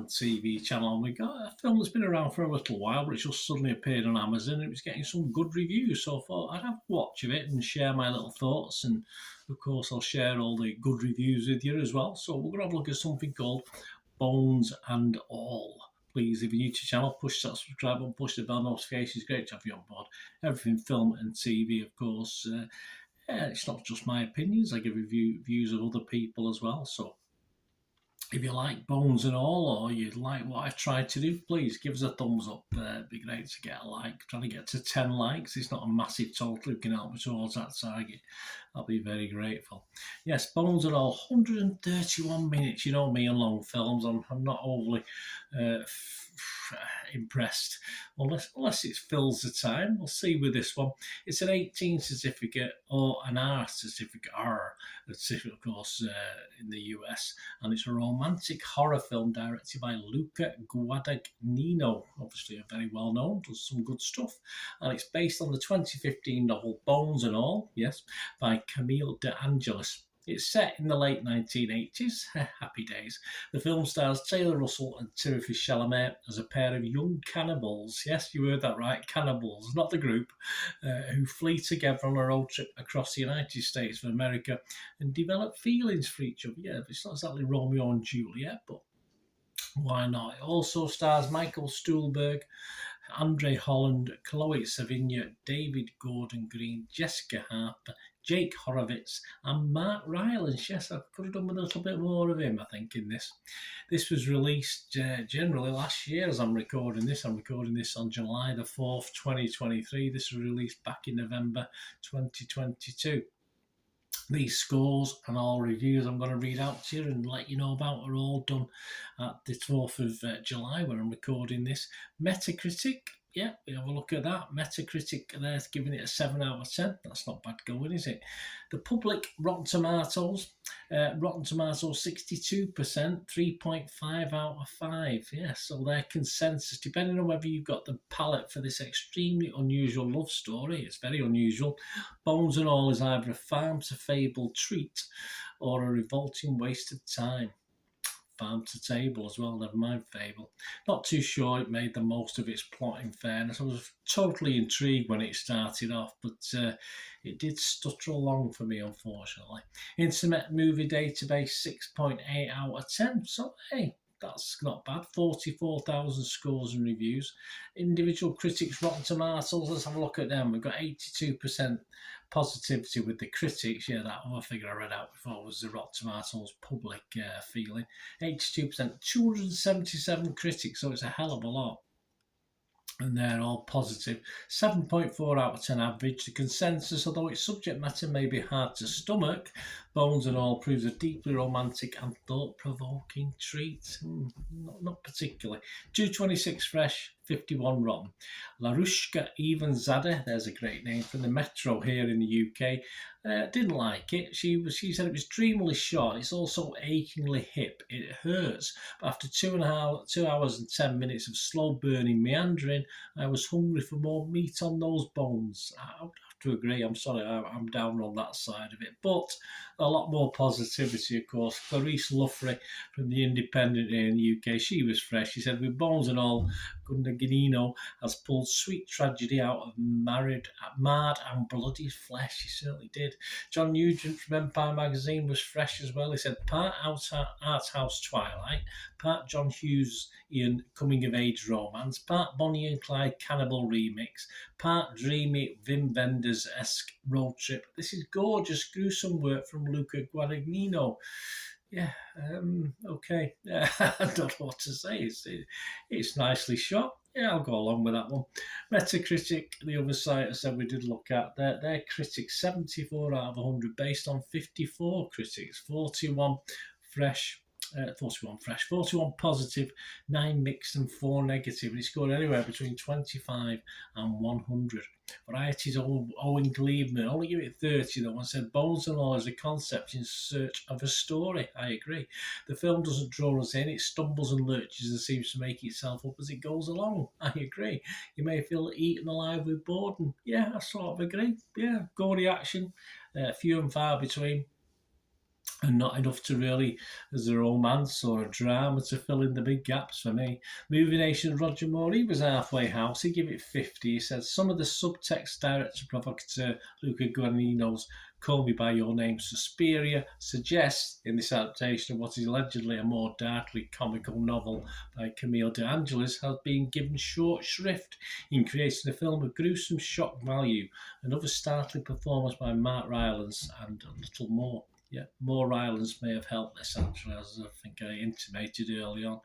TV channel, and we got a film that's been around for a little while, but it just suddenly appeared on Amazon, and it was getting some good reviews. So I thought I'd have a watch of it and share my little thoughts, and of course I'll share all the good reviews with you as well. So we're going to have a look at something called Bones and All. Please, if you're new to the channel, push that subscribe button, push the bell notifications. Great to have you on board. Everything film and TV, of course. It's not just my opinions. I give views of other people as well. So if you like Bones and All, or you like what I've tried to do, please give us a thumbs up. It'd be great to get a like. Trying to get to 10 likes. It's not a massive total. You can help me towards that target. I'll be very grateful. Yes, Bones and All, 131 minutes. You know me and long films. I'm not overly impressed unless it fills the time. We'll see with this one. It's an 18 certificate or an R certificate, of course, in the US, and it's a romantic horror film directed by Luca Guadagnino, obviously a very well known, does some good stuff, and it's based on the 2015 novel Bones and All, yes, by Camille De Angelis. It's set in the late 1980s. Happy days. The film stars Taylor Russell and Timothée Chalamet as a pair of young cannibals. Yes, you heard that right, cannibals, not the group, who flee together on a road trip across the United States of America and develop feelings for each other. Yeah, it's not exactly Romeo and Juliet, but why not? It also stars Michael Stuhlbarg, Andre Holland, Chloe Sevigny, David Gordon Green, Jessica Harper, Jake Horowitz, and Mark Rylance. Yes, I could have done with a little bit more of him, I think, in this. This was released generally last year as I'm recording this. I'm recording this on July the 4th, 2023. This was released back in November 2022. These scores and all reviews I'm going to read out to you and let you know about are all done at the 4th of July when I'm recording this. Metacritic, yeah, we have a look at that. Metacritic, they're giving it a 7 out of 10. That's not bad going, is it? The public Rotten Tomatoes 62%, 3.5 out of 5. Yeah, so their consensus, depending on whether you've got the palette for this extremely unusual love story, it's very unusual. Bones and All is either a farm to fable treat or a revolting waste of time. Farm to table as well, never mind fable. Not too sure it made the most of its plot, in fairness. I was totally intrigued when it started off, but it did stutter along for me, unfortunately. Internet Movie Database, 6.8 out of 10. So, hey, that's not bad. 44,000 scores and reviews. Individual critics, Rotten Tomatoes, let's have a look at them. We've got 82% positivity with the critics. Yeah, that other figure I read out before was the Rotten Tomatoes public feeling. 82%, 277 critics, so it's a hell of a lot. And they're all positive. 7.4 out of 10 average. The consensus, although its subject matter may be hard to stomach, Bones and All proves a deeply romantic and thought-provoking treat. Not particularly. 226 fresh, 51 rotten. Larushka Ivanzadeh, there's a great name, from the Metro here in the UK, didn't like it. She said it was dreamily shot. It's also achingly hip. It hurts. But after 2 hours and 10 minutes of slow burning meandering, I was hungry for more meat on those bones. I would have to agree. I'm sorry, I'm down on that side of it. But a lot more positivity, of course. Clarice Luffrey from The Independent here in the UK, she was fresh. She said, with Bones and All, Guadagnino has pulled sweet tragedy out of marred and bloody flesh. He certainly did. John Nugent from Empire Magazine was fresh as well. He said, part art house Twilight, part John Hughes Ian coming of age romance, part Bonnie and Clyde cannibal remix, part dreamy Wim Wenders-esque road trip. This is gorgeous, gruesome work from Luca Guadagnino. Yeah, okay. I don't know what to say. It's nicely shot. Yeah, I'll go along with that one. Metacritic, the other site I said we did look at, their critics, 74 out of 100, based on 54 critics, 41 fresh, 41 positive, 9 mixed and 4 negative, and it scored anywhere between 25 and 100. Variety's Owen Gleeman only give it 30 though, and said Bones and All is a concept in search of a story. I agree. The film doesn't draw us in, it stumbles and lurches and seems to make itself up as it goes along. I agree. You may feel eaten alive with boredom. Yeah, I sort of agree. Yeah, gory action, few and far between. and not enough to really, as a romance or a drama, to fill in the big gaps for me. Movie Nation Roger Moore, he was halfway house. He gave it 50. He said some of the subtext director provocateur Luca Guadagnino's Call Me By Your Name Suspiria suggests in this adaptation of what is allegedly a more darkly comical novel by Camille De Angelis has been given short shrift in creating a film of gruesome shock value, another startling performance by Mark Rylance, and a little more. Yeah, more Rylance may have helped this, actually, as I think I intimated early on.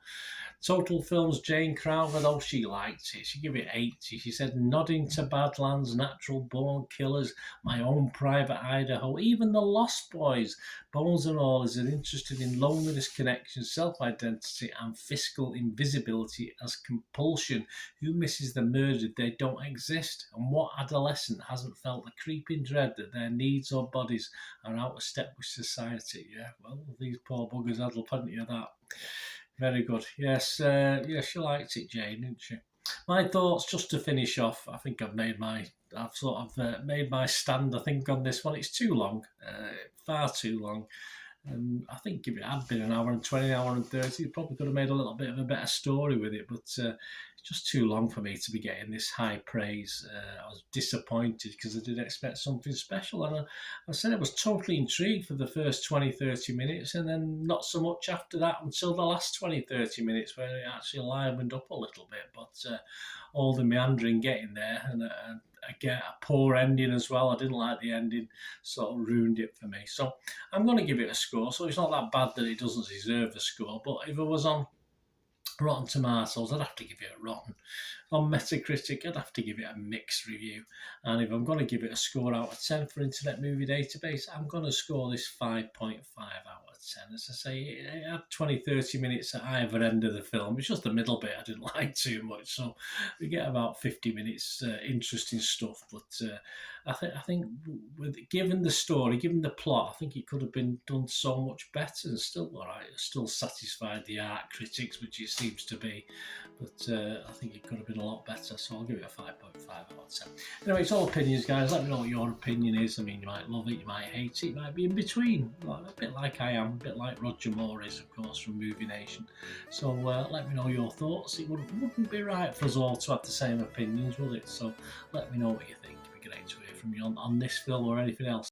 Total Films, Jane Crowther, though she liked it, she gave it 80. She said, nodding to Badlands, Natural Born Killers, My Own Private Idaho, even The Lost Boys. Bones and All is interested in loneliness, connection, self-identity, and fiscal invisibility as compulsion. Who misses the murdered? They don't exist. And what adolescent hasn't felt the creeping dread that their needs or bodies are out of step with society? Yeah, well, these poor buggers had plenty of that. Very good. Yes, yes, she liked it, Jane, didn't she? My thoughts, just to finish off. I think I've sort of made my stand. I think on this one, it's too long, far too long. I think if it had been an hour and 20, an hour and 30, it probably could have made a little bit of a better story with it, but it's just too long for me to be getting this high praise. I was disappointed because I did expect something special, and I said I was totally intrigued for the first 20, 30 minutes, and then not so much after that until the last 20, 30 minutes where it actually livened up a little bit, but all the meandering getting there, and I get a poor ending as well. I didn't like the ending, sort of ruined it for me. So I'm going to give it a score. So it's not that bad that it doesn't deserve a score. But if it was on Rotten Tomatoes, I'd have to give it a rotten. On Metacritic, I'd have to give it a mixed review. And if I'm going to give it a score out of 10 for Internet Movie Database, I'm going to score this 5.5 out of 10. As I say, it had 20, 30 minutes at either end of the film. It's just the middle bit I didn't like too much. So we get about 50 minutes interesting stuff. But I think given the story, given the plot, I think it could have been done so much better and still all right, still satisfied the art critics, which it seems to be. But I think it could have been a lot better, so I'll give it a 5.5 out of 10. Anyway, it's all opinions, guys. Let me know what your opinion is. I mean, you might love it, you might hate it, you might be in between, a bit like I am, a bit like Roger Moore is, of course, from Movie Nation. So let me know your thoughts. It wouldn't be right for us all to have the same opinions, would it? So let me know what you think. It'd be great to hear from you on this film or anything else.